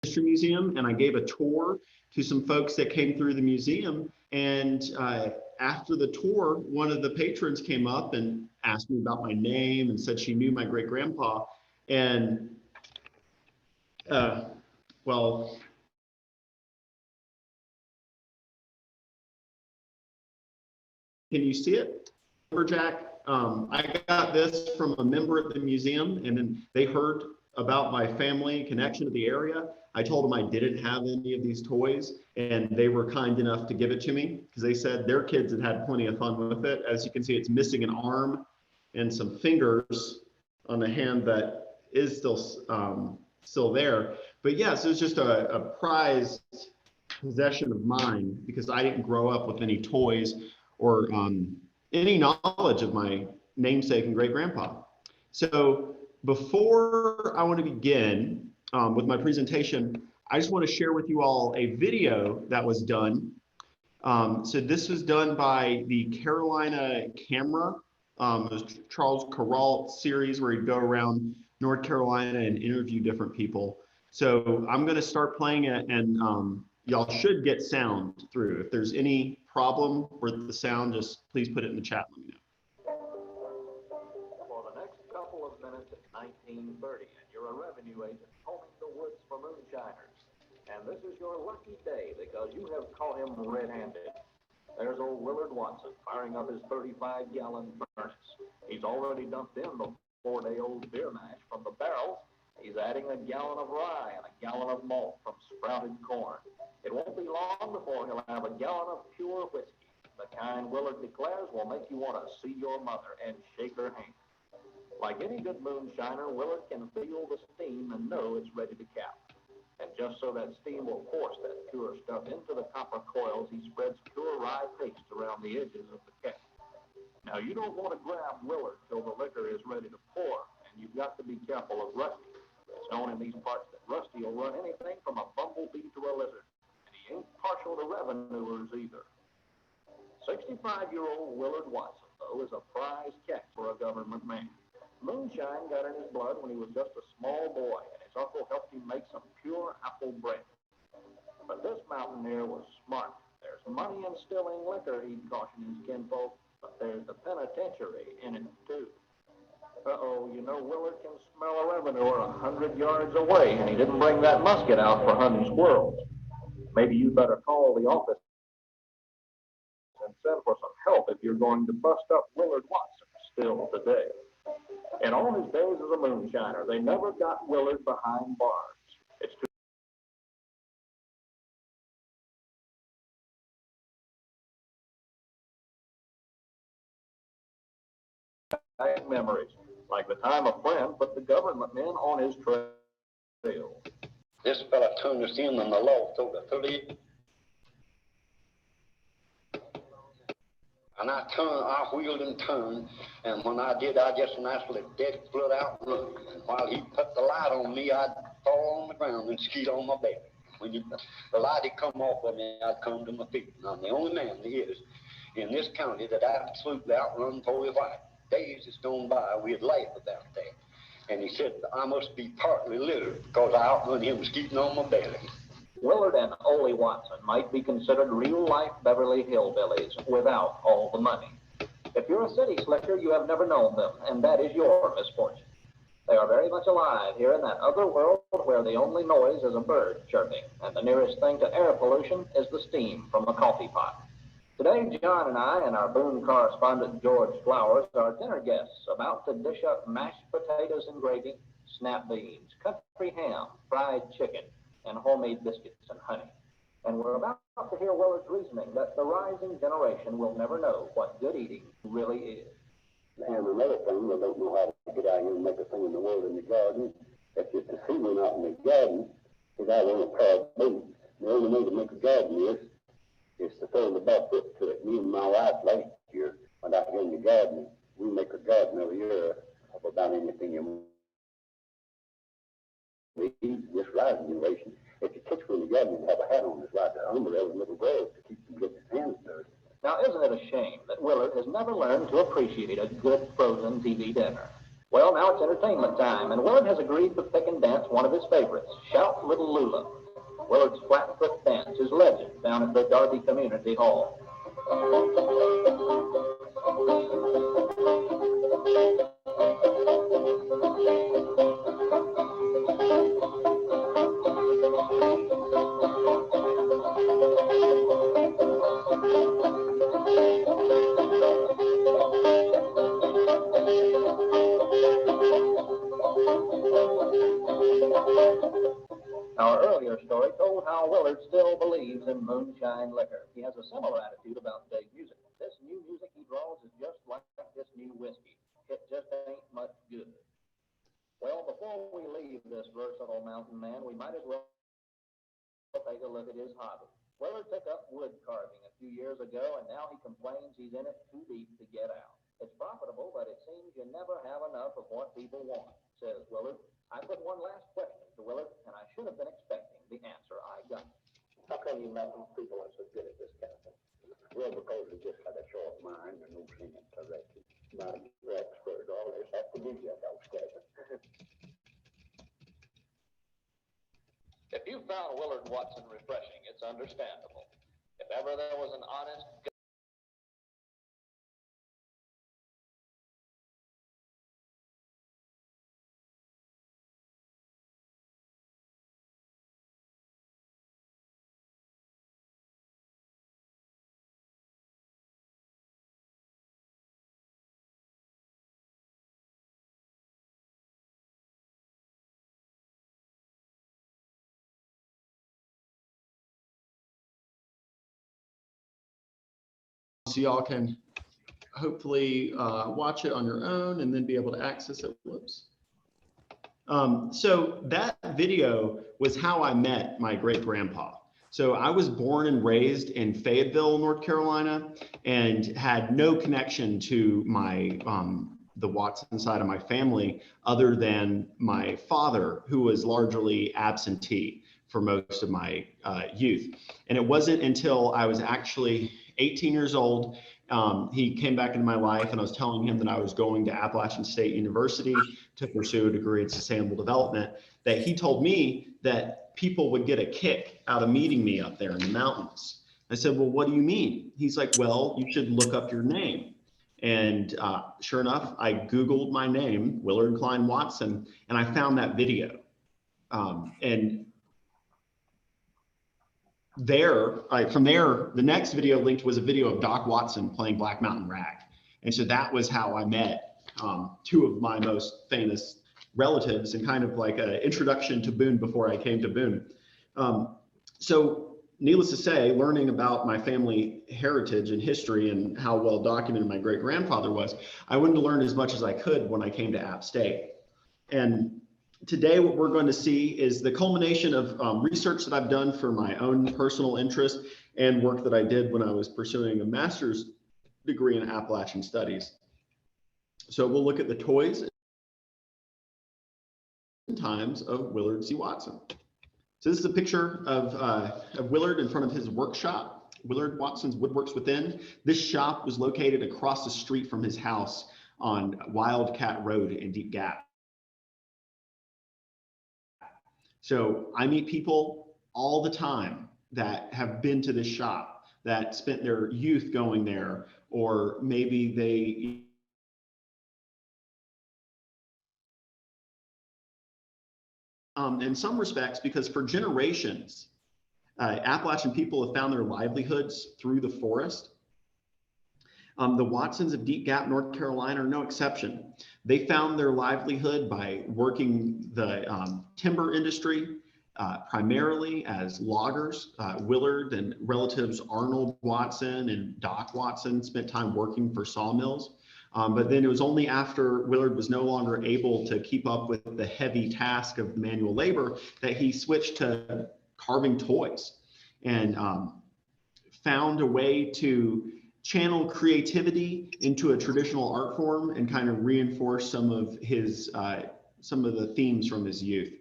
History Museum, and I gave a tour to some folks that came through the museum. And after the tour, one of the patrons came up and asked me about my name and said she knew my great grandpa. And well, can you see it? Lumberjack. I got this from a member at the museum, and then they heard about my family connection to the area. I told them I didn't have any of these toys, and they were kind enough to give it to me because they said their kids had had plenty of fun with it. As you can see, it's missing an arm and some fingers on the hand that is still there. But yes, it was just a prized possession of mine because I didn't grow up with any toys or any knowledge of my namesake and great grandpa. So before I want to begin with my presentation, I just want to share with you all a video that was done. So this was done by the Carolina Camera. It was Charles Carrault series where he'd go around North Carolina and interview different people. So I'm going to start playing it, and y'all should get sound through. If there's any problem with the sound, just please put it in the chat. Let me know. For the next couple of minutes, it's 1930, and you're a revenue agent combing the woods for moonshiners. And this is your lucky day because you have caught him red-handed. There's old Williard Watson firing up his 35-gallon furnace. He's already dumped in the 4-day-old beer mash from the barrel. He's adding a gallon of rye and a gallon of malt from sprouted corn. It won't be long before he'll have a gallon of pure whiskey, the kind Williard declares will make you want to see your mother and shake her hand. Like any good moonshiner, Williard can feel the steam and know it's ready to cap. And just so that steam will force that pure stuff into the copper coils, he spreads pure rye paste around the edges of the cap. Now, you don't want to grab Williard till the liquor is ready to pour, and you've got to be careful of Rusty. It's known in these parts that Rusty will run anything from a bumblebee to a lizard, and he ain't partial to revenuers either. 65-year-old Williard Watson, though, is a prize catch for a government man. Moonshine got in his blood when he was just a small boy, and his uncle helped him make some pure apple bread. But this mountaineer was smart. There's money in stilling liquor, he'd caution his kinfolk, but there's the penitentiary in it, too. Uh-oh, you know, Williard can smell a revenuer 100 yards away, and he didn't bring that musket out for hunting squirrels. Maybe you better call the office and send for some help if you're going to bust up Williard Watson still today. In all his days as a moonshiner, they never got Williard behind bars. It's too memories, like the time a friend put the government men on his trail. This fella turned us in on the loft over 30. And I wheeled and turned, and when I did, I just naturally dead flat out and run. And while he put the light on me, I'd fall on the ground and skeet on my belly. When the light had come off of me, I'd come to my feet. And I'm the only man there is in this county that absolutely outrun Tory White. Days that's gone by, we'd laugh about that. And he said, I must be partly literate because I outrun him skeeting on my belly. Willard and Ole Watson might be considered real-life Beverly hillbillies without all the money. If you're a city slicker, you have never known them, and that is your misfortune. They are very much alive here in that other world where the only noise is a bird chirping, and the nearest thing to air pollution is the steam from a coffee pot. Today, John and I and our Boone correspondent George Flowers are dinner guests about to dish up mashed potatoes and gravy, snap beans, country ham, fried chicken, and homemade biscuits and honey. And we're about to hear Willard's reasoning that the rising generation will never know what good eating really is. And another thing, they don't know how to get out here and make a thing in the world in the garden. That's just a seaman out in the garden without on a pair of boots. The only way to make a garden is to throw the barefoot to it. Me and my wife last year went out here in the garden. We make a garden every year of about anything you want. This rising generation, if you catch one in the garden, you have a hat on that's like the umbrella little girls to keep from getting his hands dirty. Now, isn't it a shame that Willard has never learned to appreciate a good frozen TV dinner? Well, now it's entertainment time, and Willard has agreed to pick and dance one of his favorites, Shout Little Lula. Willard's flat-foot dance is legend down at the Darby Community Hall. Our earlier story told how Willard still believes in moonshine liquor. He has a similar attitude about big music. This new music he draws is just like this new whiskey. It just ain't much good. Well, before we leave this versatile mountain man, we might as well take a look at his hobby. Willard took up wood carving a few years ago, and now he complains he's in it too deep to get out. It's profitable, but it seems you never have enough of what people want, says Willard. I put one last question to Willard, and I should have been expecting the answer I got. How come you mountain people are so good at this kind of thing? Well, because we just had a short mind and no singing correctly. Not an expert, all this have to give you a dose, If you found Willard Watson refreshing, it's understandable. If ever there was an honest So y'all can hopefully watch it on your own and then be able to access it. Whoops. So that video was how I met my great grandpa. So I was born and raised in Fayetteville, North Carolina, and had no connection to my the Watson side of my family other than my father, who was largely absentee for most of my youth. And it wasn't until I was actually 18 years old, he came back into my life, and I was telling him that I was going to Appalachian State University to pursue a degree in sustainable development, that he told me that people would get a kick out of meeting me up there in the mountains. I said, well, what do you mean? He's like, well, you should look up your name. And sure enough, I Googled my name, Willard Klein Watson, and I found that video. And from there, the next video linked was a video of Doc Watson playing Black Mountain Rag. And so that was how I met two of my most famous relatives, and kind of like an introduction to Boone before I came to Boone. So needless to say, learning about my family heritage and history and how well documented my great grandfather was, I wanted to learn as much as I could when I came to App State. And today, what we're going to see is the culmination of research that I've done for my own personal interest and work that I did when I was pursuing a master's degree in Appalachian Studies. So we'll look at the toys and times of Willard C. Watson. So this is a picture of Willard in front of his workshop, Williard Watson's Woodworks Within. This shop was located across the street from his house on Wildcat Road in Deep Gap. So I meet people all the time that have been to this shop, that spent their youth going there, or maybe they in some respects, because for generations, Appalachian people have found their livelihoods through the forest. The Watsons of Deep Gap, North Carolina are no exception. They found their livelihood by working the timber industry, primarily as loggers. Willard and relatives Arnold Watson and Doc Watson spent time working for sawmills. But then it was only after Willard was no longer able to keep up with the heavy task of manual labor that he switched to carving toys, and found a way to channel creativity into a traditional art form and kind of reinforce some of his some of the themes from his youth.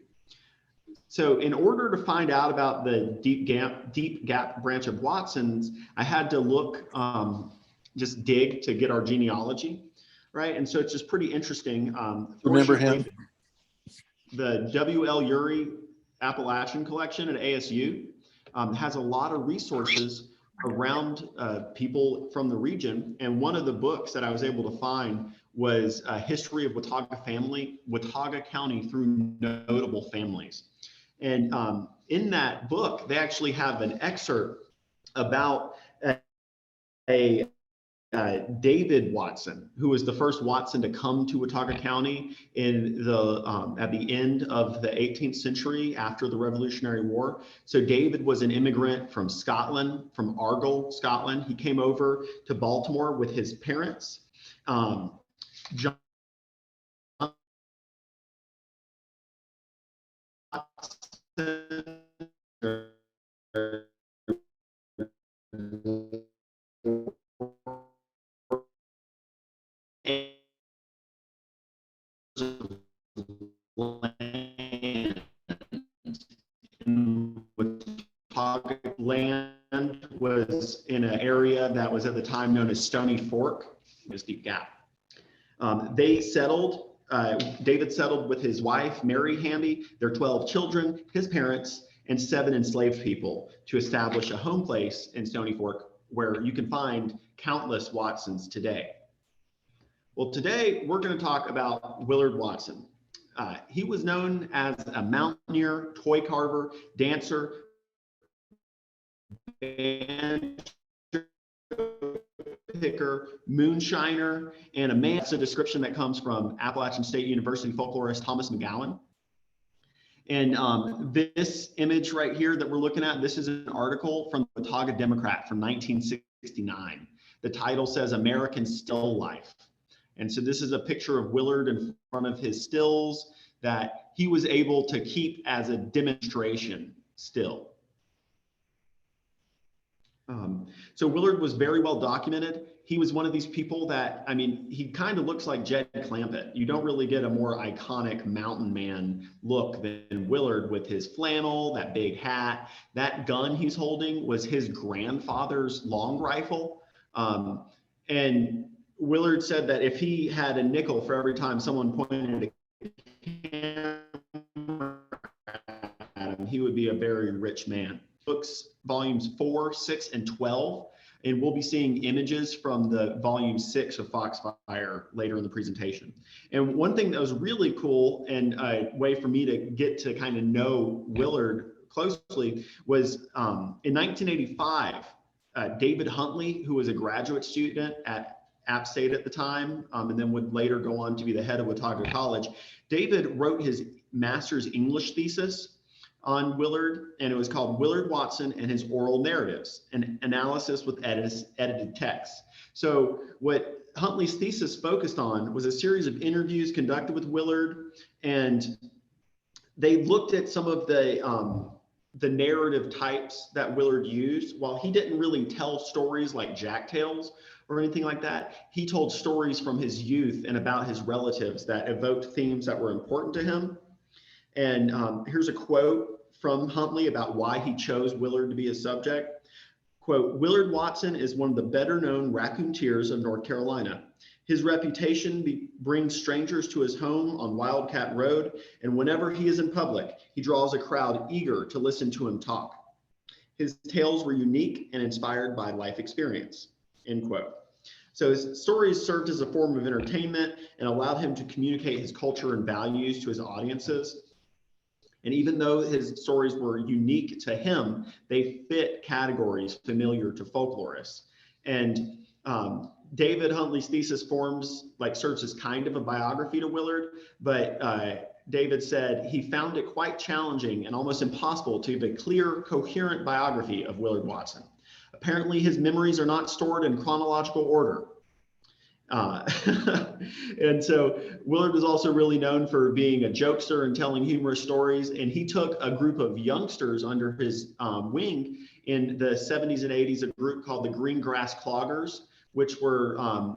So in order to find out about the Deep Gap branch of Watson's, I had to look, just dig to get our genealogy, right? And so it's just pretty interesting. Remember him? The W.L. Urey Appalachian Collection at ASU has a lot of resources around people from the region. And one of the books that I was able to find was a history of Watauga County through notable families. And in that book, they actually have an excerpt about David Watson, who was the first Watson to come to Watauga County in the at the end of the 18th century after the Revolutionary War. So David was an immigrant from Scotland, from Argyll, Scotland. He came over to Baltimore with his parents. John land was in an area that was at the time known as Stony Fork, Deep Gap. They settled, David settled with his wife, Mary Hamby, their 12 children, his parents, and 7 enslaved people to establish a home place in Stony Fork where you can find countless Watsons today. Well, today we're going to talk about Williard Watson. He was known as a mountaineer, toy carver, dancer, band picker, moonshiner, and a man. It's a description that comes from Appalachian State University folklorist Thomas McGowan. And this image right here that we're looking at, this is an article from the Watauga Democrat from 1969. The title says American Still Life. And so this is a picture of Williard in front of his stills that he was able to keep as a demonstration still. So Williard was very well documented. He was one of these people that, I mean, he kind of looks like Jed Clampett. You don't really get a more iconic mountain man look than Williard with his flannel, that big hat. That gun he's holding was his grandfather's long rifle. And Williard said that if he had a nickel for every time someone pointed a camera at him, he would be a very rich man. Books, volumes 4, 6, and 12. And we'll be seeing images from the volume 6 of Foxfire later in the presentation. And one thing that was really cool and a way for me to get to kind of know Williard closely was in 1985, David Huntley, who was a graduate student at App State at the time, and then would later go on to be the head of Watauga College. David wrote his master's English thesis on Williard, and it was called Williard Watson and His Oral Narratives, an analysis with edited texts. So what Huntley's thesis focused on was a series of interviews conducted with Williard, and they looked at some of the narrative types that Williard used. While he didn't really tell stories like Jack Tales or anything like that, he told stories from his youth and about his relatives that evoked themes that were important to him. And here's a quote from Huntley about why he chose Williard to be his subject. Quote, Williard Watson is one of the better known raconteers of North Carolina. His reputation brings strangers to his home on Wildcat Road, and whenever he is in public, he draws a crowd eager to listen to him talk. His tales were unique and inspired by life experience, end quote. So his stories served as a form of entertainment and allowed him to communicate his culture and values to his audiences. And even though his stories were unique to him, they fit categories familiar to folklorists. And David Huntley's thesis serves as kind of a biography to Williard, but David said he found it quite challenging and almost impossible to give a clear, coherent biography of Williard Watson. Apparently his memories are not stored in chronological order. And so Williard was also really known for being a jokester and telling humorous stories. And he took a group of youngsters under his wing in the 70s and 80s, a group called the Green Grass Cloggers, which were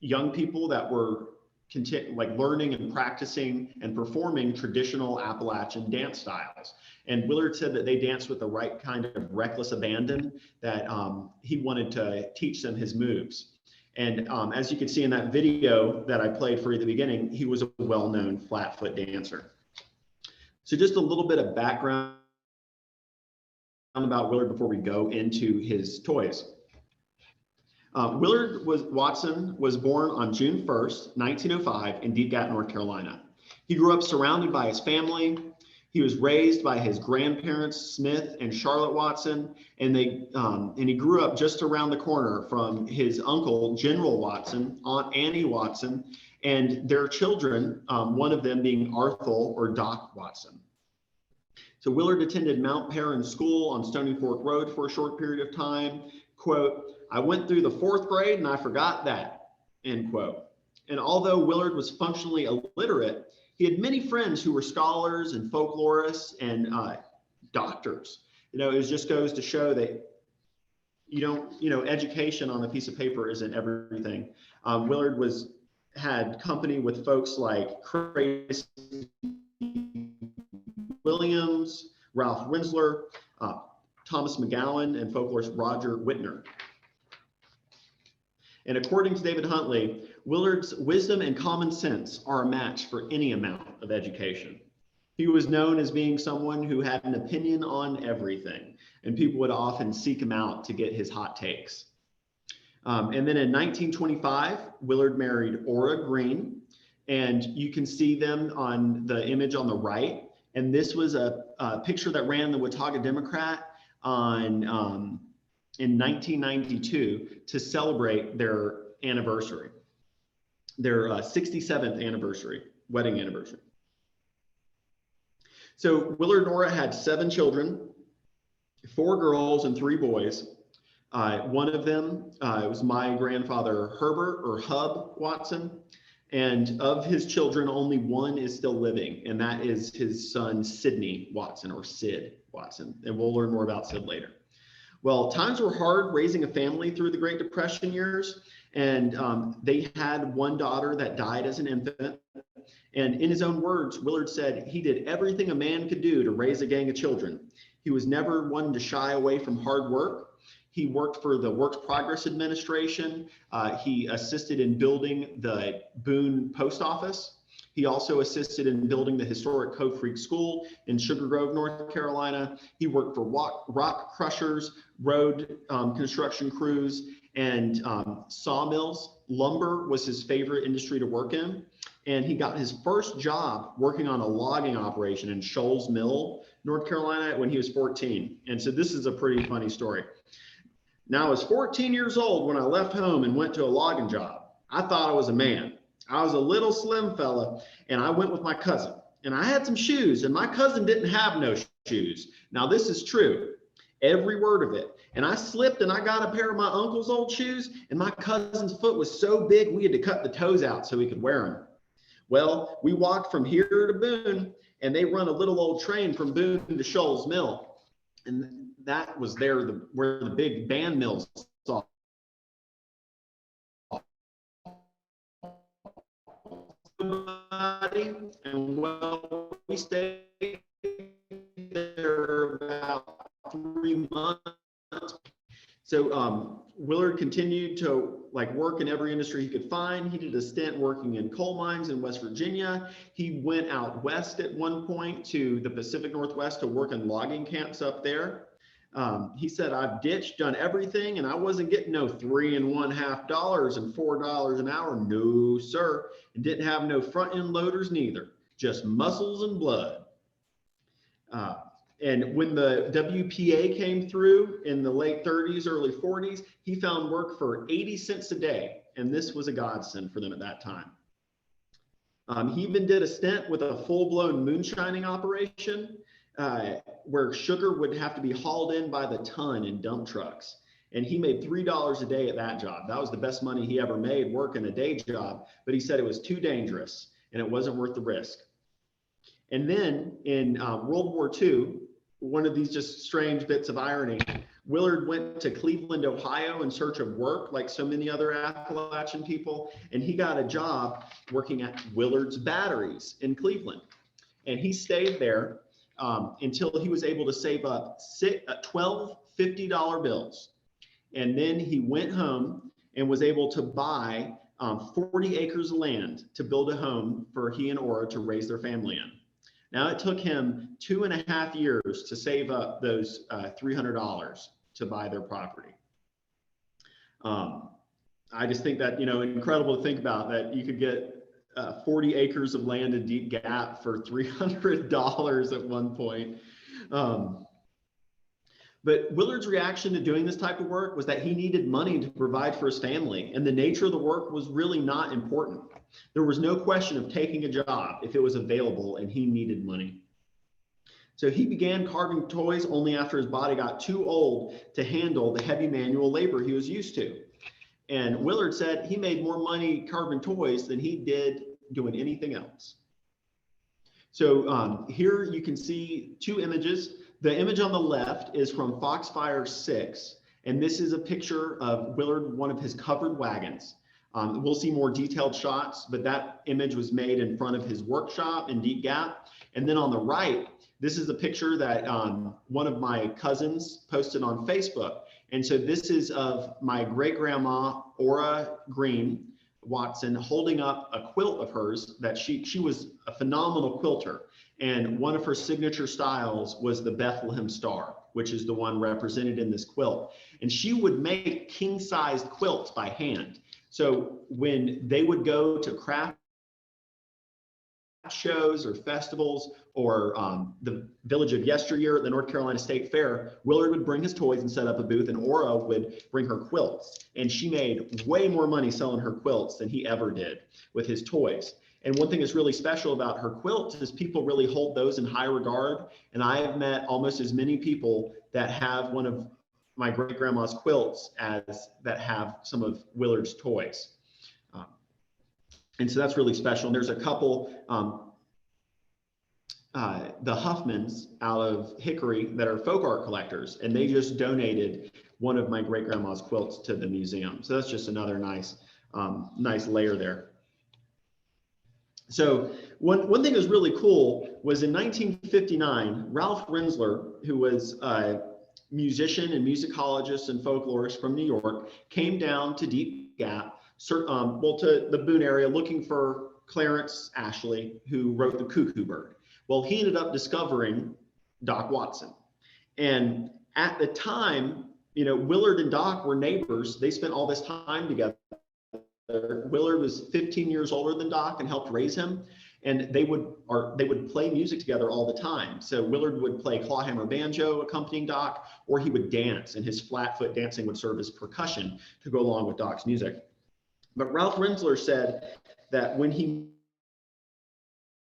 young people that were learning and practicing and performing traditional Appalachian dance styles. And Williard said that they danced with the right kind of reckless abandon, that he wanted to teach them his moves. And as you can see in that video that I played for you at the beginning, he was a well-known flat-foot dancer. So just a little bit of background about Willard before we go into his toys. Williard Watson was born on June 1st, 1905 in Deep Gap, North Carolina. He grew up surrounded by his family. He was raised by his grandparents, Smith and Charlotte Watson, and he grew up just around the corner from his uncle, General Watson, Aunt Annie Watson, and their children, one of them being Arthur or Doc Watson. So Willard attended Mount Perrin School on Stony Fork Road for a short period of time. Quote, "I went through the 4th grade and I forgot that," end quote. And although Willard was functionally illiterate, he had many friends who were scholars and folklorists and doctors. It just goes to show that education on a piece of paper isn't everything. Willard had company with folks like Crazy Williams, Ralph Winsler, Thomas McGowan, and folklorist Roger Whitner. And according to David Huntley, Willard's wisdom and common sense are a match for any amount of education. He was known as being someone who had an opinion on everything, and people would often seek him out to get his hot takes. And then in 1925, Willard married Ora Green, and you can see them on the image on the right. And this was a picture that ran the Watauga Democrat in 1992 to celebrate their anniversary, their 67th anniversary, wedding anniversary. So Willard and Ora had 7 children, 4 girls and 3 boys. One of them was my grandfather, Herbert or Hub Watson. And of his children, only one is still living, and that is his son, Sidney Watson, or Sid Watson. And we'll learn more about Sid later. Well, times were hard raising a family through the Great Depression years, and they had one daughter that died as an infant. And in his own words, Willard said he did everything a man could do to raise a gang of children. He was never one to shy away from hard work. He worked for the Works Progress Administration. He assisted in building the Boone Post Office. He also assisted in building the historic Cove Creek School in Sugar Grove, North Carolina. He worked for rock crushers, road construction crews, and sawmills. Lumber was his favorite industry to work in. And he got his first job working on a logging operation in Shoals Mill, North Carolina, when he was 14. And so this is a pretty funny story. Now, I was 14 years old when I left home and went to a logging job. I thought I was a man. I was a little slim fella, and I went with my cousin. And I had some shoes, and my cousin didn't have no shoes. Now, this is true, every word of it. And I slipped, and I got a pair of my uncle's old shoes, and my cousin's foot was so big, we had to cut the toes out so he could wear them. Well, we walked from here to Boone, and they run a little old train from Boone to Shoals Mill. And that was where the big band mills saw. And well, we stayed there about 3 months. So Willard continued to work in every industry he could find. He did a stint working in coal mines in West Virginia. He went out west at one point to the Pacific Northwest to work in logging camps up there. He said, "I've ditched, done everything, and I wasn't getting no $3 1/2 and $4 an hour. No, sir. And didn't have no front end loaders neither, just muscles and blood." And when the WPA came through in the late 30s, early 40s, he found work for 80 cents a day. And this was a godsend for them at that time. He even did a stint with a full-blown moonshining operation where sugar would have to be hauled in by the ton in dump trucks. And he made $3 a day at that job. That was the best money he ever made working a day job. But he said it was too dangerous and it wasn't worth the risk. And then in World War II, one of these just strange bits of irony, Willard went to Cleveland, Ohio in search of work like so many other Appalachian people. And he got a job working at Willard's Batteries in Cleveland. And he stayed there until he was able to save up 12 $50 bills. And then he went home and was able to buy 40 acres of land to build a home for he and Ora to raise their family in. Now, it took him 2.5 years to save up those $300 to buy their property. I just think that, incredible to think about, that you could get 40 acres of land in Deep Gap for $300 at one point. But Willard's reaction to doing this type of work was that he needed money to provide for his family, and the nature of the work was really not important. There was no question of taking a job if it was available and he needed money. So he began carving toys only after his body got too old to handle the heavy manual labor he was used to. And Willard said he made more money carving toys than he did doing anything else. So here you can see two images. The image on the left is from Foxfire 6, and this is a picture of Willard, one of his covered wagons. We'll see more detailed shots, but that image was made in front of his workshop in Deep Gap. And then on the right, this is a picture that one of my cousins posted on Facebook. And so this is of my great-grandma, Ora Green Watson, holding up a quilt of hers that she was a phenomenal quilter. And one of her signature styles was the Bethlehem Star, which is the one represented in this quilt. And she would make king-sized quilts by hand. So when they would go to craft shows or festivals or the Village of Yesteryear at the North Carolina State Fair, Willard would bring his toys and set up a booth, and Ora would bring her quilts. And she made way more money selling her quilts than he ever did with his toys. And one thing that's really special about her quilts is people really hold those in high regard. And I have met almost as many people that have one of my great-grandma's quilts as that have some of Willard's toys. And so that's really special. And there's a couple, the Huffmans out of Hickory, that are folk art collectors, and they just donated one of my great-grandma's quilts to the museum. So that's just another nice layer there. So one thing that was really cool was in 1959, Ralph Rensler, who was a musician and musicologist and folklorist from New York, came down to Deep Gap, to the Boone area, looking for Clarence Ashley, who wrote The Cuckoo Bird. Well, he ended up discovering Doc Watson. And at the time, Willard and Doc were neighbors. They spent all this time together. Willard was 15 years older than Doc and helped raise him. And they would play music together all the time. So Willard would play clawhammer banjo accompanying Doc, or he would dance, and his flat foot dancing would serve as percussion to go along with Doc's music. But Ralph Rensler said that when he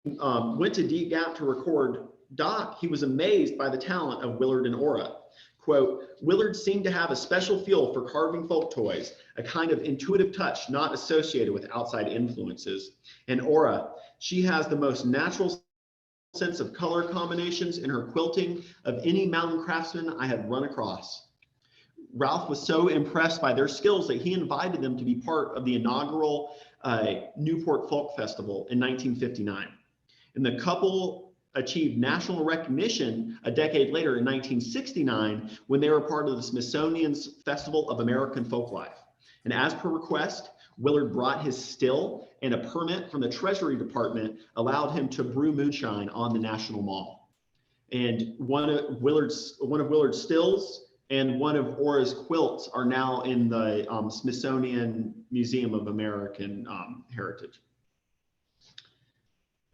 went to Deep Gap to record Doc, he was amazed by the talent of Willard and Ora. Quote, Willard seemed to have a special feel for carving folk toys, a kind of intuitive touch not associated with outside influences. And Ora, she has the most natural sense of color combinations in her quilting of any mountain craftsman I have run across. Ralph was so impressed by their skills that he invited them to be part of the inaugural Newport Folk Festival in 1959. And the couple achieved national recognition a decade later in 1969 when they were part of the Smithsonian's Festival of American Folklife. And as per request, Willard brought his still, and a permit from the Treasury Department allowed him to brew moonshine on the National Mall. And one of Willard's stills and one of Ora's quilts are now in the Smithsonian Museum of American Heritage.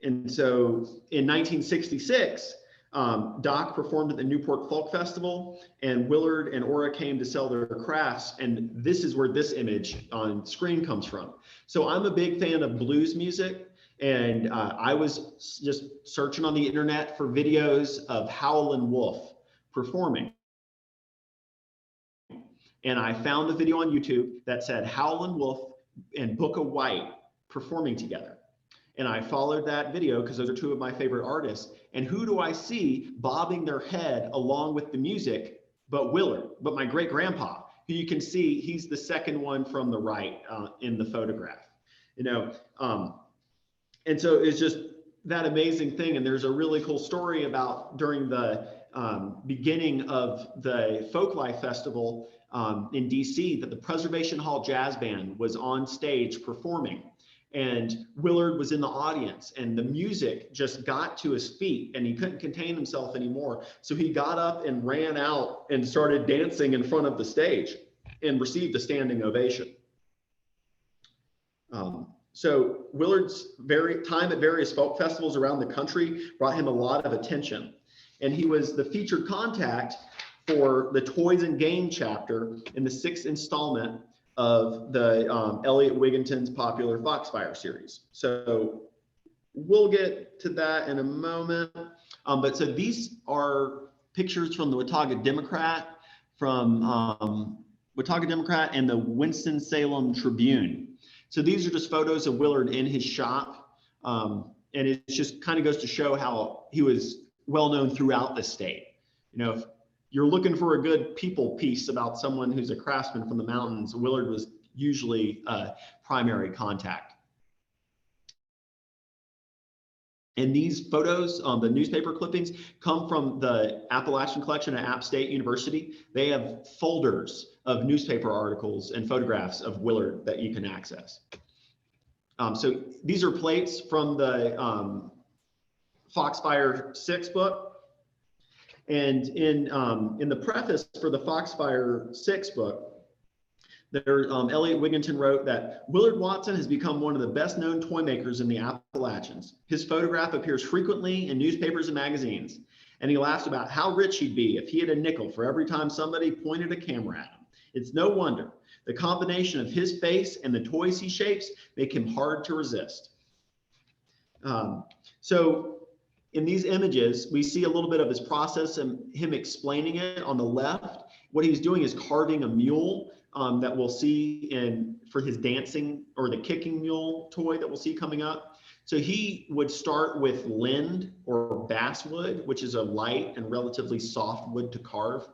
And so in 1966, Doc performed at the Newport Folk Festival, and Willard and Ora came to sell their crafts. And this is where this image on screen comes from. So I'm a big fan of blues music, and I was just searching on the internet for videos of Howlin' Wolf performing. And I found the video on YouTube that said Howlin' Wolf and Book of White performing together. And I followed that video because those are two of my favorite artists. And who do I see bobbing their head along with the music but Willard, but my great-grandpa, who you can see, he's the second one from the right in the photograph. And so it's just that amazing thing. And there's a really cool story about during the beginning of the Folklife Festival in DC that the Preservation Hall Jazz Band was on stage performing. And Willard was in the audience, and the music just got to his feet and he couldn't contain himself anymore. So he got up and ran out and started dancing in front of the stage and received a standing ovation. So Willard's time at various folk festivals around the country brought him a lot of attention. And he was the featured contact for the Toys and Game chapter in the 6th installment of the Elliot Wigginton's popular Foxfire series. So we'll get to that in a moment. But so these are pictures from the Watauga Democrat, and the Winston-Salem Tribune. So these are just photos of Willard in his shop. And it just kind of goes to show how he was well known throughout the state. You know, if you're looking for a good people piece about someone who's a craftsman from the mountains, Willard was usually a primary contact. And these photos, the newspaper clippings, come from the Appalachian collection at App State University. They have folders of newspaper articles and photographs of Willard that you can access. So these are plates from the Foxfire 6 book. And in the preface for the Foxfire 6 book, Elliot Wigginton wrote that Williard Watson has become one of the best known toy makers in the Appalachians. His photograph appears frequently in newspapers and magazines, and he laughs about how rich he'd be if he had a nickel for every time somebody pointed a camera at him. It's no wonder. The combination of his face and the toys he shapes make him hard to resist. So in these images, we see a little bit of his process and him explaining it. On the left, what he's doing is carving a mule that we'll see for his dancing, or the kicking mule toy that we'll see coming up. So he would start with lind or basswood, which is a light and relatively soft wood to carve.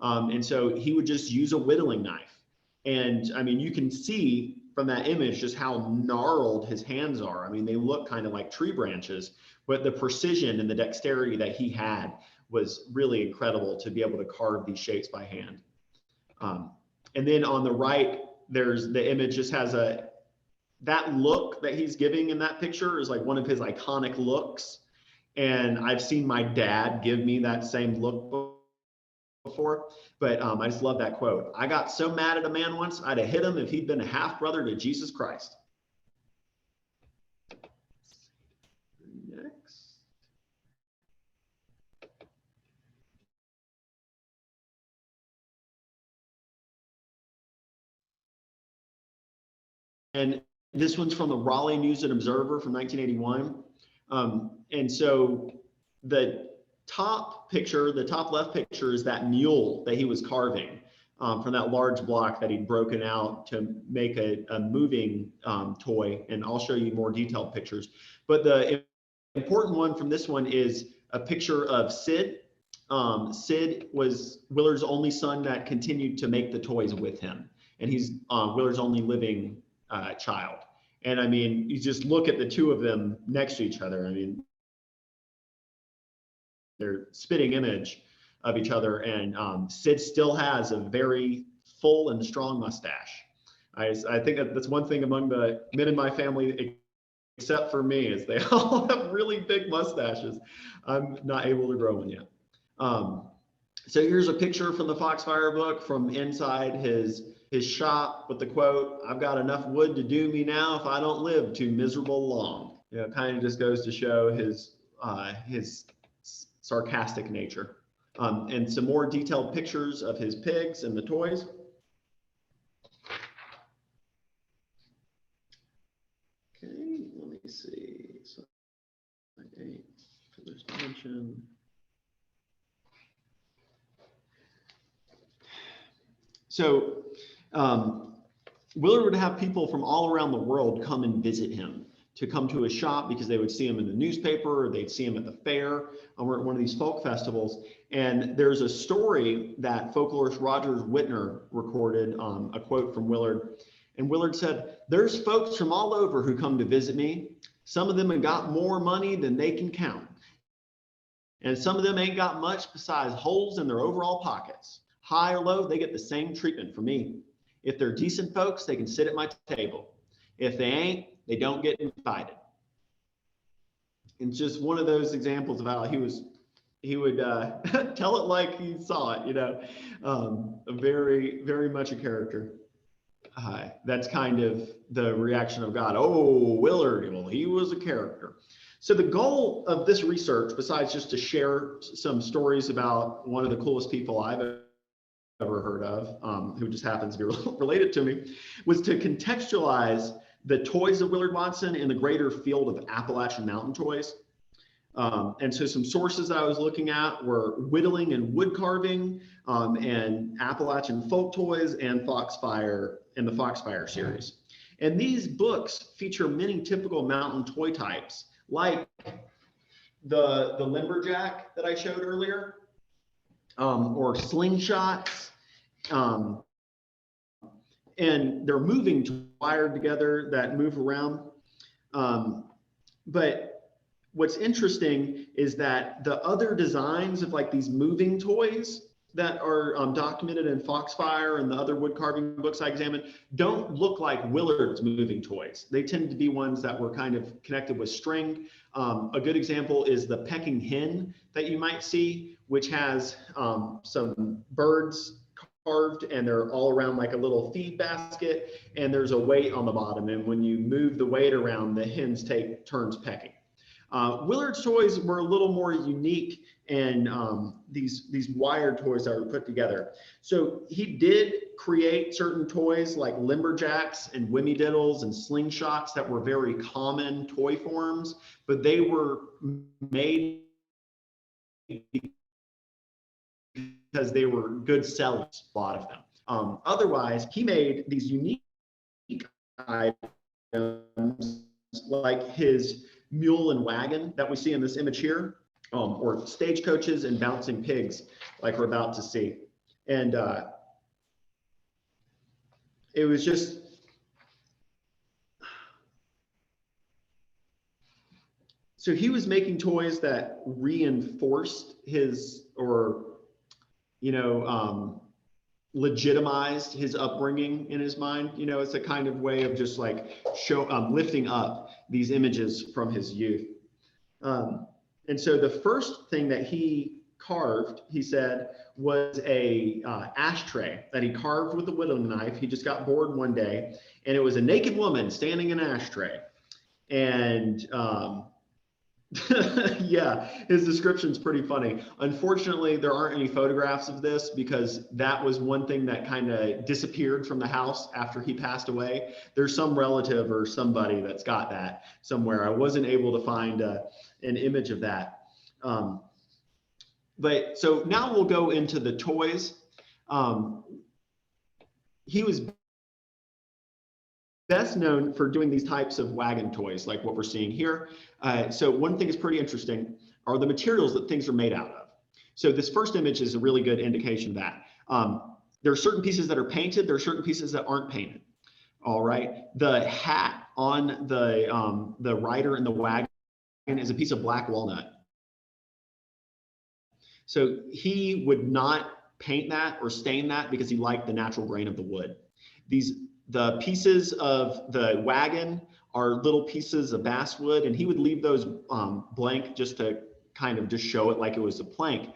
And so he would just use a whittling knife. And I mean, you can see from that image just how gnarled his hands are. I mean, they look kind of like tree branches, but the precision and the dexterity that he had was really incredible to be able to carve these shapes by hand. And then on the right, there's the image just has that look that he's giving in that picture is like one of his iconic looks. And I've seen my dad give me that same look before, but I just love that quote. I got so mad at a man once, I'd have hit him if he'd been a half brother to Jesus Christ. Next. And this one's from the Raleigh News and Observer from 1981. And so the top picture, the top left picture, is that mule that he was carving from that large block that he'd broken out to make a moving toy. And I'll show you more detailed pictures. But the important one from this one is a picture of Sid. Sid was Willard's only son that continued to make the toys with him. And he's Willard's only living child. And I mean, you just look at the two of them next to each other. I mean, they're spitting image of each other, and Sid still has a very full and strong mustache. I think that's one thing among the men in my family, except for me, is they all have really big mustaches. I'm not able to grow one yet. So here's a picture from the Foxfire book from inside his shop with the quote, "I've got enough wood to do me now if I don't live too miserable long." You know, it kind of just goes to show his sarcastic nature. And some more detailed pictures of his pigs and the toys. Okay, let me see. So, there's dimension. So Willard would have people from all around the world come and visit him, to come to his shop because they would see him in the newspaper, or they'd see him at the fair, or at one of these folk festivals. And there's a story that folklorist Roger Whitner recorded, a quote from Willard. And Willard said, "There's folks from all over who come to visit me. Some of them have got more money than they can count. And some of them ain't got much besides holes in their overall pockets. High or low, they get the same treatment from me. If they're decent folks, they can sit at my table. If they ain't, they don't get invited. It's just one of those examples of how he would tell it like he saw it, you know, very, very much a character. That's kind of the reaction of God. Oh, Willard, well, he was a character. So the goal of this research, besides just to share some stories about one of the coolest people I've ever heard of, who just happens to be related to me, was to contextualize the toys of Williard Watson in the greater field of Appalachian mountain toys. And so some sources I was looking at were whittling and wood carving, and Appalachian folk toys, and Foxfire, and the Foxfire series. And these books feature many typical mountain toy types, like the lumberjack that I showed earlier, or slingshots, and they're moving wired together that move around. But what's interesting is that the other designs of like these moving toys that are documented in Foxfire and the other wood carving books I examined don't look like Willard's moving toys. They tend to be ones that were kind of connected with string. A good example is the pecking hen that you might see, which has some birds carved, and they're all around like a little feed basket, and there's a weight on the bottom, and when you move the weight around, the hens take turns pecking. Willard's toys were a little more unique, and these wired toys that were put together. So he did create certain toys like lumberjacks and wimmy-diddles and slingshots that were very common toy forms, but they were made because they were good sellers, a lot of them. Otherwise, he made these unique items like his mule and wagon that we see in this image here, or stagecoaches and bouncing pigs like we're about to see. And it was just, so he was making toys that reinforced his, or, you know, legitimized his upbringing in his mind. You know, it's a kind of way of just like lifting up these images from his youth. And so the first thing that he carved, he said, was a ashtray that he carved with a whittling knife. He just got bored one day, and it was a naked woman standing in an ashtray. And yeah, his description's pretty funny. Unfortunately, there aren't any photographs of this because that was one thing that kind of disappeared from the house after he passed away. There's some relative or somebody that's got that somewhere. I wasn't able to find an image of that. But so now we'll go into the toys. He was best known for doing these types of wagon toys like what we're seeing here. So one thing is pretty interesting are the materials that things are made out of. So this first image is a really good indication of that. There are certain pieces that are painted, there are certain pieces that aren't painted. All right, the hat on the rider in the wagon is a piece of black walnut. So he would not paint that or stain that because he liked the natural grain of the wood. The pieces of the wagon are little pieces of basswood, and he would leave those blank just to kind of just show it like it was a plank.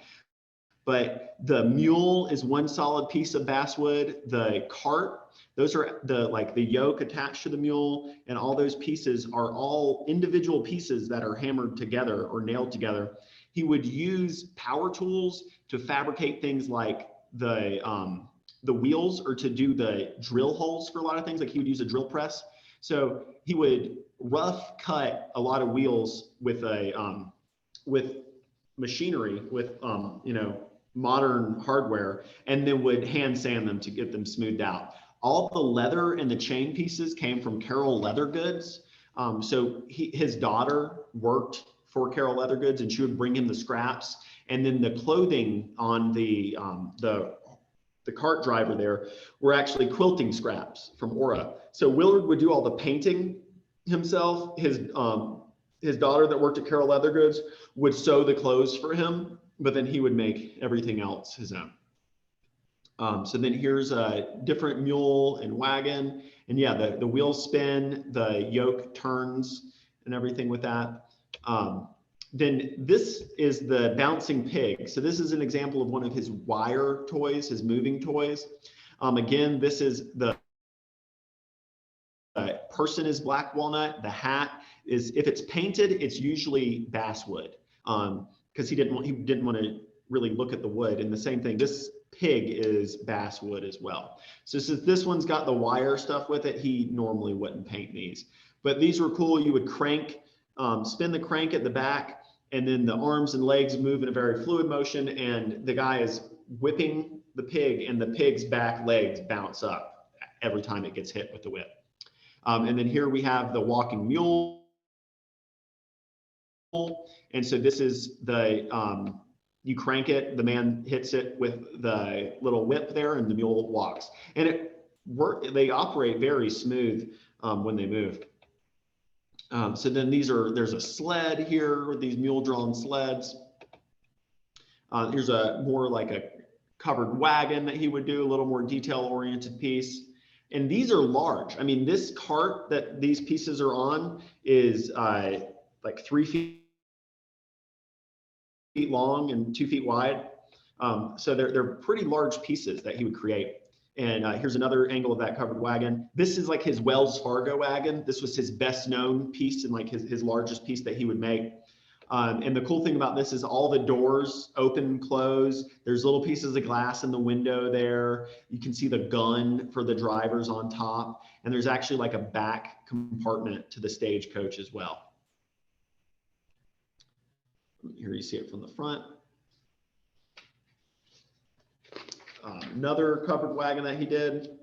But the mule is one solid piece of basswood. The cart, those are the yoke attached to the mule, and all those pieces are all individual pieces that are hammered together or nailed together. He would use power tools to fabricate things like the wheels, or to do the drill holes for a lot of things. Like he would use a drill press. So he would rough cut a lot of wheels with machinery, with you know, modern hardware, and then would hand sand them to get them smoothed out. All the leather and the chain pieces came from Carroll Leather Goods. So his daughter worked for Carroll Leather Goods, and she would bring him the scraps. And then the clothing on the cart driver there were actually quilting scraps from Aura. So Willard would do all the painting himself. His his daughter that worked at Carroll Leather Goods would sew the clothes for him, but then he would make everything else his own. So then here's a different mule and wagon. And yeah, the wheels spin, the yoke turns and everything with that. Then this is the bouncing pig. So this is an example of one of his wire toys, his moving toys. Again, this is the person is black walnut. The hat is, if it's painted, it's usually basswood, because he didn't want to really look at the wood. And the same thing, this pig is basswood as well. So since this one's got the wire stuff with it, he normally wouldn't paint these. But these were cool. You would crank, spin the crank at the back, and then the arms and legs move in a very fluid motion, and the guy is whipping the pig, and the pig's back legs bounce up every time it gets hit with the whip. And then here we have the walking mule. And so this is the, you crank it, the man hits it with the little whip there, and the mule walks. And they operate very smooth when they move. So then there's a sled here, these mule-drawn sleds. Here's a more like a covered wagon that he would do, a little more detail-oriented piece. And these are large. I mean, this cart that these pieces are on is like 3 feet long and 2 feet wide. So they're pretty large pieces that he would create. And here's another angle of that covered wagon. This is like his Wells Fargo wagon. This was his best known piece and like his largest piece that he would make. And the cool thing about this is all the doors open and close. There's little pieces of glass in the window there. You can see the gun for the drivers on top. And there's actually like a back compartment to the stagecoach as well. Here you see it from the front. Another covered wagon that he did.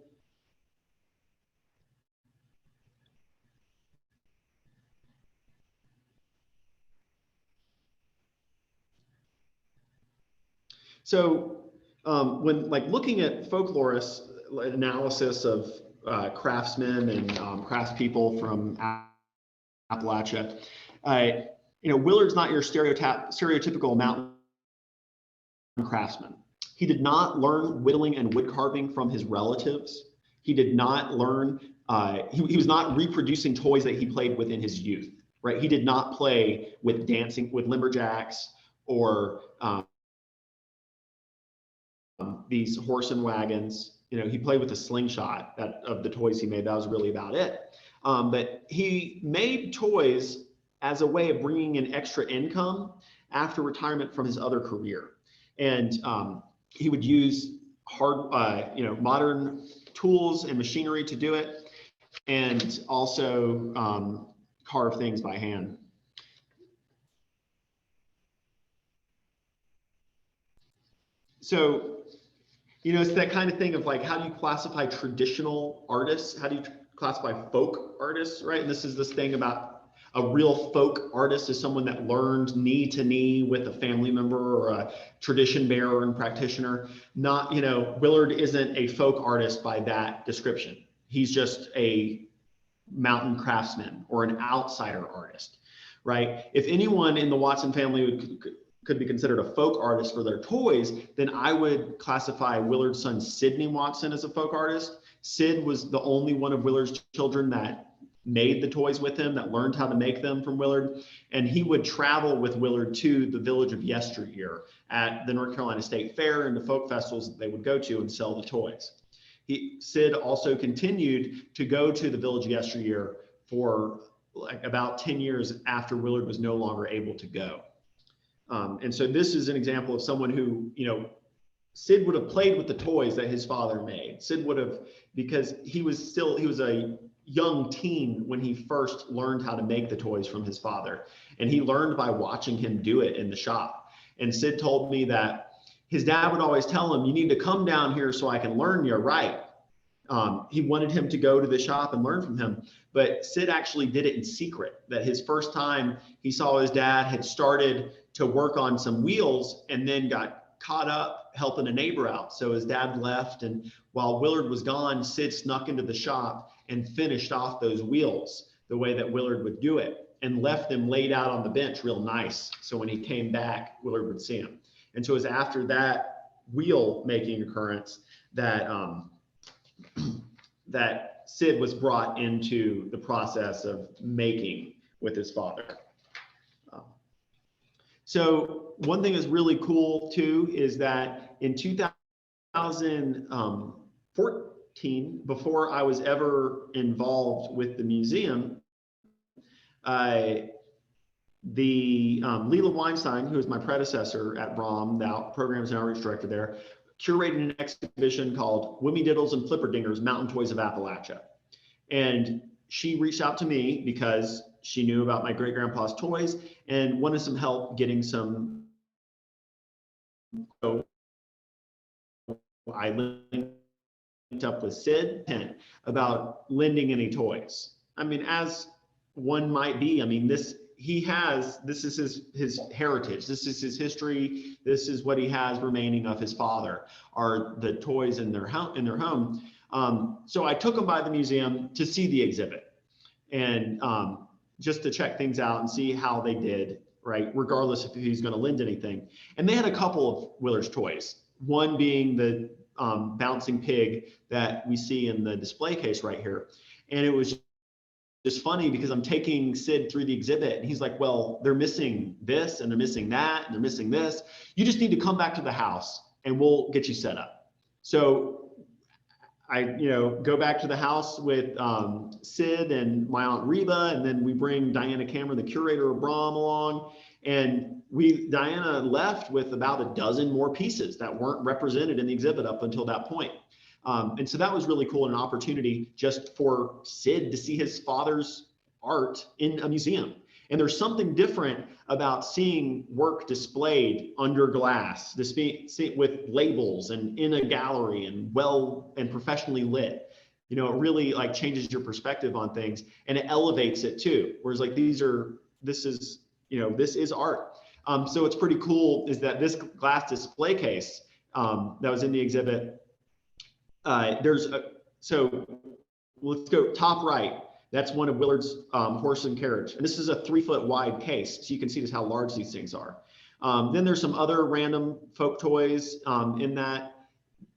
So when like looking at folklorists analysis of craftsmen and craftspeople from Appalachia, Willard's not your stereotypical mountain craftsman. He did not learn whittling and wood carving from his relatives. He did not learn, he was not reproducing toys that he played with in his youth, right? He did not play with dancing with lumberjacks or these horse and wagons. He played with a slingshot of the toys he made. That was really about it. But he made toys as a way of bringing in extra income after retirement from his other career. And he would use modern tools and machinery to do it, and also carve things by hand. So, it's that kind of thing of like, how do you classify traditional artists? How do you classify folk artists, right? And this is this thing about a real folk artist is someone that learned knee to knee with a family member or a tradition bearer and practitioner. Not, Willard isn't a folk artist by that description. He's just a mountain craftsman or an outsider artist, right? If anyone in the Watson family could be considered a folk artist for their toys, then I would classify Willard's son, Sidney Watson, as a folk artist. Sid was the only one of Willard's children that made the toys with him, that learned how to make them from Willard. And he would travel with Willard to the Village of Yesteryear at the North Carolina State Fair and the folk festivals that they would go to and sell the toys. Sid also continued to go to the Village of Yesteryear for like about 10 years after Willard was no longer able to go. And so this is an example of someone who, Sid would have played with the toys that his father made. Sid would have, because he was a young teen when he first learned how to make the toys from his father. And he learned by watching him do it in the shop. And Sid told me that his dad would always tell him, you need to come down here so I can learn you right. He wanted him to go to the shop and learn from him. But Sid actually did it in secret, that his first time he saw his dad had started to work on some wheels and then got caught up helping a neighbor out. So his dad left, and while Willard was gone, Sid snuck into the shop and finished off those wheels the way that Willard would do it. and left them laid out on the bench real nice. So when he came back, Willard would see them. And so it was after that wheel making occurrence that that Sid was brought into the process of making with his father. So one thing that's really cool too is that in 2014, before I was ever involved with the museum, Leland Weinstein, who is my predecessor at Brom, the programs and outreach director there, curated an exhibition called Wimmy Diddles and Flipperdingers, Mountain Toys of Appalachia. And she reached out to me because she knew about my great grandpa's toys and wanted some help getting some. So I linked up with Sid about lending any toys. I mean, as one might be, I mean, this is his heritage. This is his history. This is what he has remaining of his father, are the toys in their home. So I took him by the museum to see the exhibit and just to check things out and see how they did, right? Regardless if he's going to lend anything. And they had a couple of Willard's toys, one being the bouncing pig that we see in the display case right here. And it was just funny because I'm taking Sid through the exhibit and he's like, well, they're missing this and they're missing that and they're missing this. You just need to come back to the house and we'll get you set up. So I, go back to the house with Sid and my Aunt Reba, and then we bring Diana Cameron, the curator of Brom, along. And Diana left with about a dozen more pieces that weren't represented in the exhibit up until that point. And so that was really cool and an opportunity just for Sid to see his father's art in a museum. And there's something different about seeing work displayed under glass, with labels and in a gallery and well and professionally lit. It really like changes your perspective on things and it elevates it too. Whereas like this is art. So it's pretty cool is that this glass display case that was in the exhibit, so let's go top right. That's one of Willard's horse and carriage. And this is a 3-foot wide case. So you can see just how large these things are. Then there's some other random folk toys in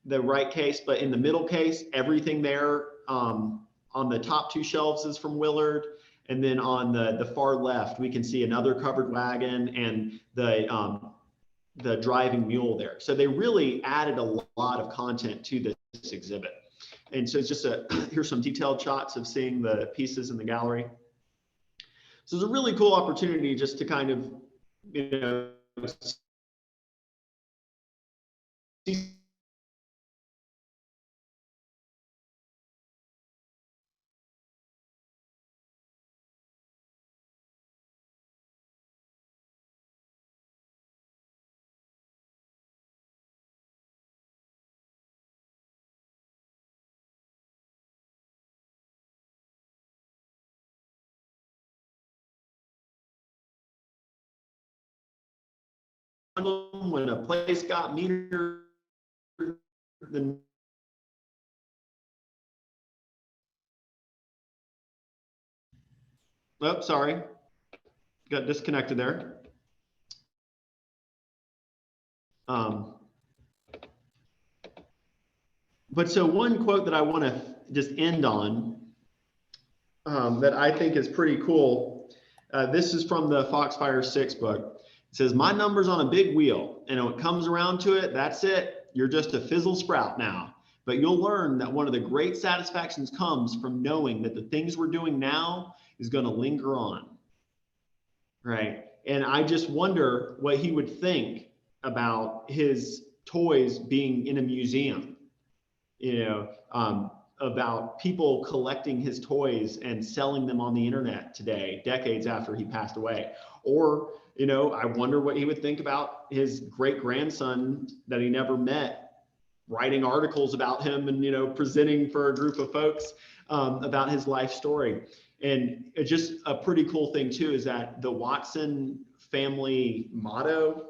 the right case, but in the middle case, everything there on the top 2 shelves is from Willard. And then on the far left, we can see another covered wagon and the driving mule there. So they really added a lot of content to this exhibit. And so it's just here's some detailed shots of seeing the pieces in the gallery. So it's a really cool opportunity just to kind of, see when a place got meaner than sorry, got disconnected there. But so one quote that I want to just end on that I think is pretty cool. This is from the Foxfire 6 book. It says, my number's on a big wheel, and when it comes around to it, that's it. You're just a fizzle sprout now. But you'll learn that one of the great satisfactions comes from knowing that the things we're doing now is going to linger on. Right. And I just wonder what he would think about his toys being in a museum, about people collecting his toys and selling them on the internet today, decades after he passed away. Or, I wonder what he would think about his great grandson that he never met, writing articles about him and, presenting for a group of folks about his life story. And it's just a pretty cool thing too, is that the Watson family motto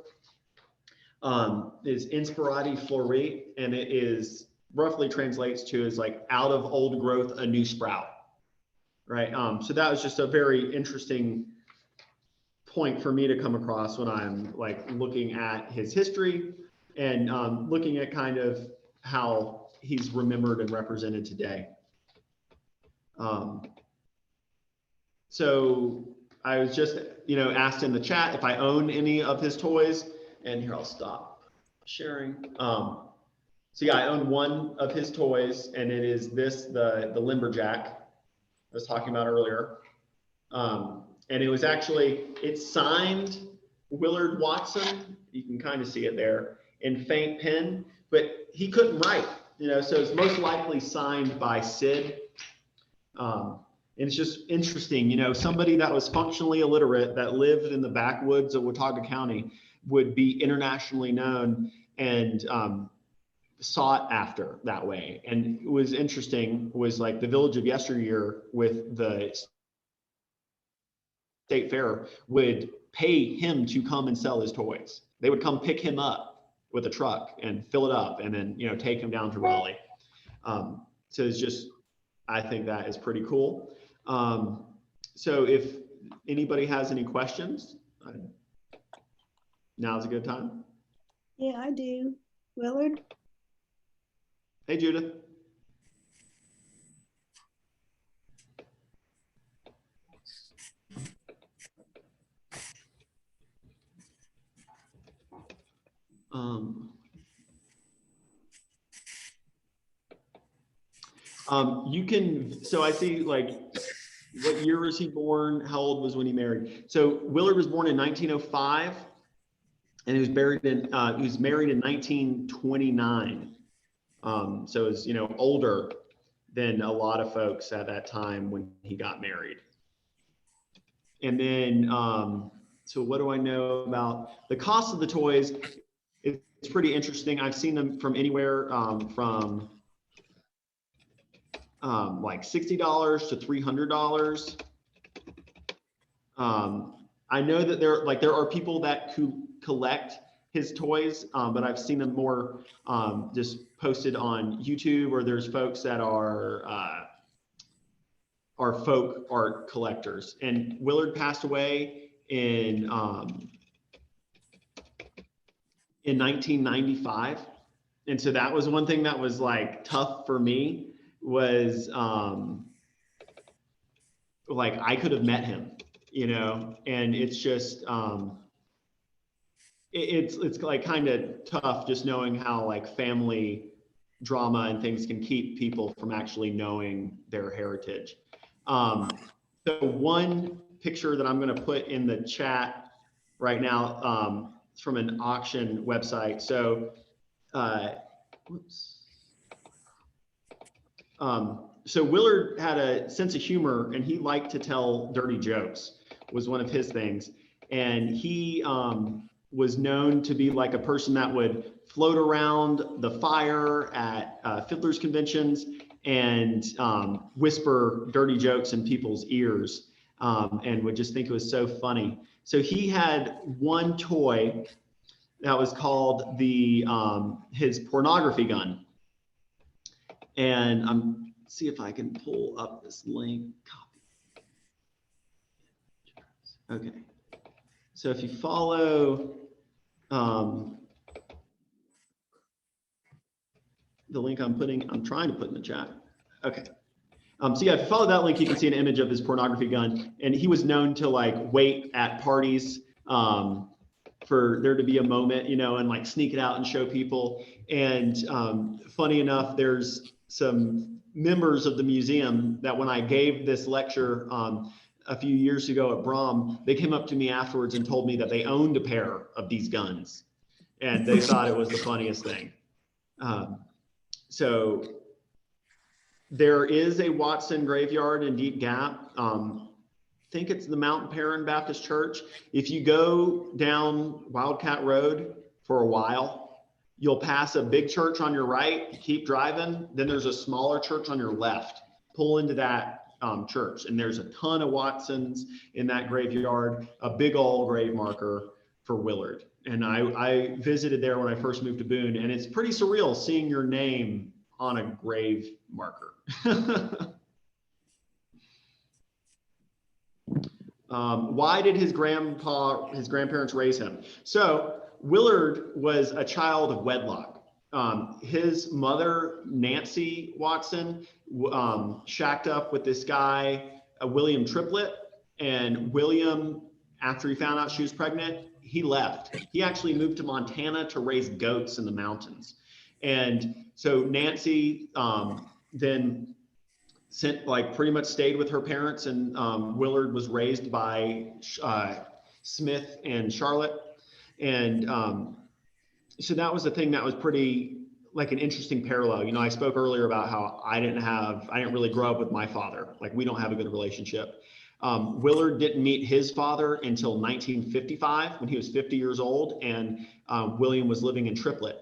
is Inspirati Flori, and it is roughly translates to is like out of old growth, a new sprout, right? So that was just a very interesting point for me to come across when I'm like looking at his history and looking at kind of how he's remembered and represented today. So I was just, asked in the chat if I own any of his toys, and here I'll stop sharing. So yeah, I own one of his toys, and it is the Lumberjack I was talking about earlier. And it was actually, it's signed Williard Watson. You can kind of see it there in faint pen, but he couldn't write, so it's most likely signed by Sid. And it's just interesting, somebody that was functionally illiterate that lived in the backwoods of Watauga County would be internationally known and sought after that way. And it was interesting, was like the Village of Yesteryear with the State Fair would pay him to come and sell his toys. They would come pick him up with a truck and fill it up and then, take him down to Raleigh. So it's just, I think that is pretty cool. So if anybody has any questions, now's a good time. Yeah, I do. Willard? Hey, Judith. You can, so I see like, what year was he born? How old was when he married? So Willard was born in 1905 and he was married in 1929. So it's, older than a lot of folks at that time when he got married. And then, so what do I know about the cost of the toys? It's pretty interesting. I've seen them from anywhere from like $60 to $300. I know that there are people that collect his toys, but I've seen them more just posted on YouTube, or there's folks that are folk art collectors. And Willard passed away in 1995, and so that was one thing that was like tough for me. Was like I could have met him, and it's just it's like kind of tough just knowing how like family drama and things can keep people from actually knowing their heritage. So one picture that I'm going to put in the chat right now, it's from an auction website. So whoops. So Willard had a sense of humor and he liked to tell dirty jokes, was one of his things. And he was known to be like a person that would float around the fire at fiddlers conventions and whisper dirty jokes in people's ears and would just think it was so funny. So he had one toy that was called his pornography gun. And I'm see if I can pull up this link. Copy. Okay. So if you follow the link I'm trying to put in the chat. Okay. So yeah, if you follow that link, you can see an image of his pornography gun. And he was known to like wait at parties for there to be a moment, and like sneak it out and show people. And funny enough, there's some members of the museum that when I gave this lecture a few years ago at Brom, they came up to me afterwards and told me that they owned a pair of these guns and they thought it was the funniest thing. So there is a Watson graveyard in Deep Gap. I think it's the Mount Perrin Baptist Church. If you go down Wildcat Road for a while, you'll pass a big church on your right, keep driving, then there's a smaller church on your left. Pull into that church, and there's a ton of Watsons in that graveyard, a big old grave marker for Willard. And I visited there when I first moved to Boone, and it's pretty surreal seeing your name on a grave marker. Why did his grandparents raise him? So Willard was a child of wedlock. His mother, Nancy Watson, shacked up with this guy, William Triplett, and William, after he found out she was pregnant, he left. He actually moved to Montana to raise goats in the mountains. And so Nancy then pretty much stayed with her parents, and Willard was raised by Smith and Charlotte. And so that was the thing that was pretty like an interesting parallel. You know, I spoke earlier about how I didn't really grow up with my father. Like, we don't have a good relationship. Willard didn't meet his father until 1955 when he was 50 years old, and William was living in Triplet.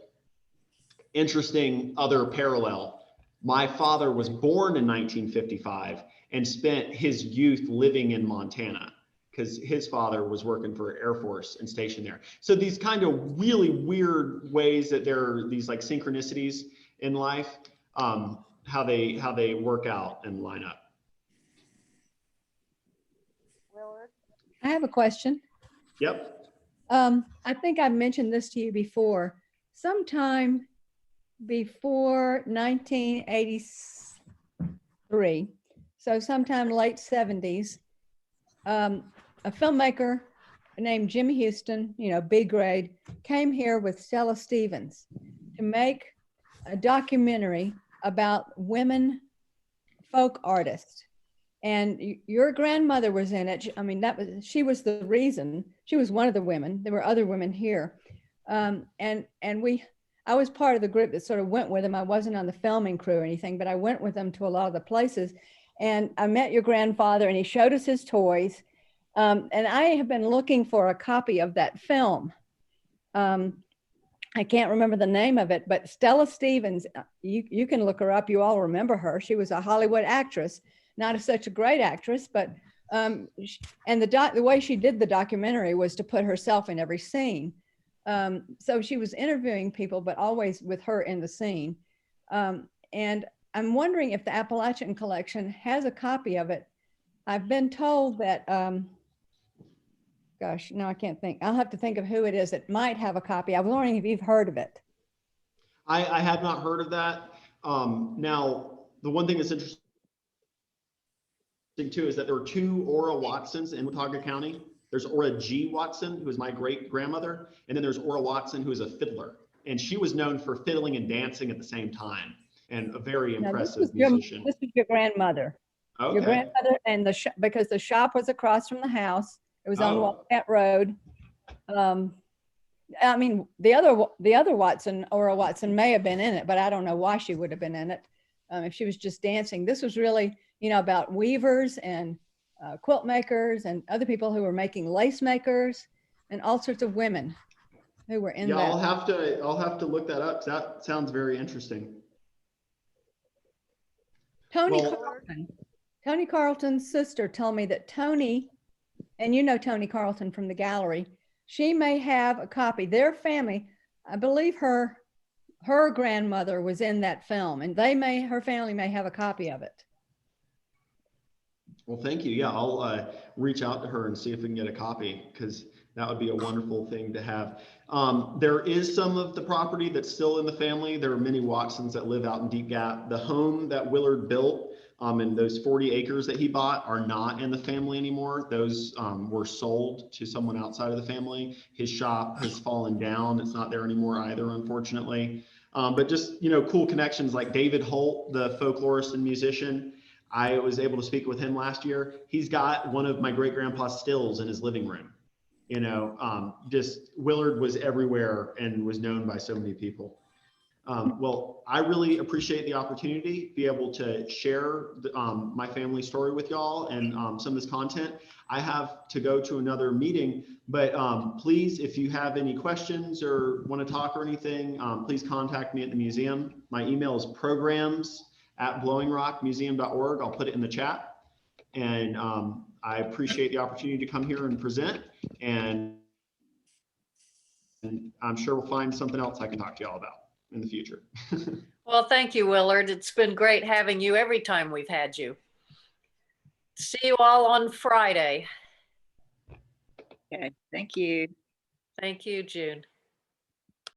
Interesting other parallel. My father was born in 1955 and spent his youth living in Montana because his father was working for Air Force and stationed there. So these kind of really weird ways that there are these like synchronicities in life, how they work out and line up. I have a question. Yep. I think I mentioned this to you before. Sometime before 1983, so sometime late 70s, a filmmaker named Jim Houston, you know, B grade, came here with Stella Stevens to make a documentary about women folk artists. And your grandmother was in it. I mean, she was the reason. She was one of the women. There were other women here. I was part of the group that sort of went with them. I wasn't on the filming crew or anything, but I went with them to a lot of the places. And I met your grandfather, and he showed us his toys. And I have been looking for a copy of that film. I can't remember the name of it, but Stella Stevens, you can look her up. You all remember her. She was a Hollywood actress, not such a great actress, but, and the way she did the documentary was to put herself in every scene. So she was interviewing people, but always with her in the scene. And I'm wondering if the Appalachian Collection has a copy of it. I've been told that, gosh, no, I can't think. I'll have to think of who it is that might have a copy. I was wondering if you've heard of it. I had not heard of that. Now, the one thing that's interesting too is that there were two Ora Watsons in Watauga County. There's Ora G. Watson, who is my great grandmother, and then there's Ora Watson, who is a fiddler, and she was known for fiddling and dancing at the same time, and a very impressive musician. This is your grandmother. Okay. Your grandmother, and because the shop was across from the house. It was on Walnut Road. I mean, the other Watson, Ora Watson, may have been in it, but I don't know why she would have been in it if she was just dancing. This was really, you know, about weavers and quilt makers and other people who were making lace makers and all sorts of women who were in that. I'll have to look that up. That sounds very interesting. Tony Carlton's sister told me that Tony, and you know Tony Carlton from the gallery, she may have a copy. Their family, I believe her grandmother was in that film, and her family may have a copy of it. Well, thank you. Yeah, I'll reach out to her and see if we can get a copy, because that would be a wonderful thing to have. There is some of the property that's still in the family. There are many Watsons that live out in Deep Gap. The home that Willard built and those 40 acres that he bought are not in the family anymore. Those were sold to someone outside of the family. His shop has fallen down. It's not there anymore either, unfortunately. But just, you know, cool connections like David Holt, the folklorist and musician. I was able to speak with him last year. He's got one of my great grandpa's stills in his living room. You know, just Willard was everywhere and was known by so many people. Well, I really appreciate the opportunity to be able to share my family story with y'all and some of this content. I have to go to another meeting, but please, if you have any questions or want to talk or anything, please contact me at the museum. My email is programs@blowingrockmuseum.org. I'll put it in the chat. And I appreciate the opportunity to come here and present. And I'm sure we'll find something else I can talk to y'all about in the future. Well, thank you, Willard. It's been great having you every time we've had you. See you all on Friday. Okay, thank you. Thank you, June.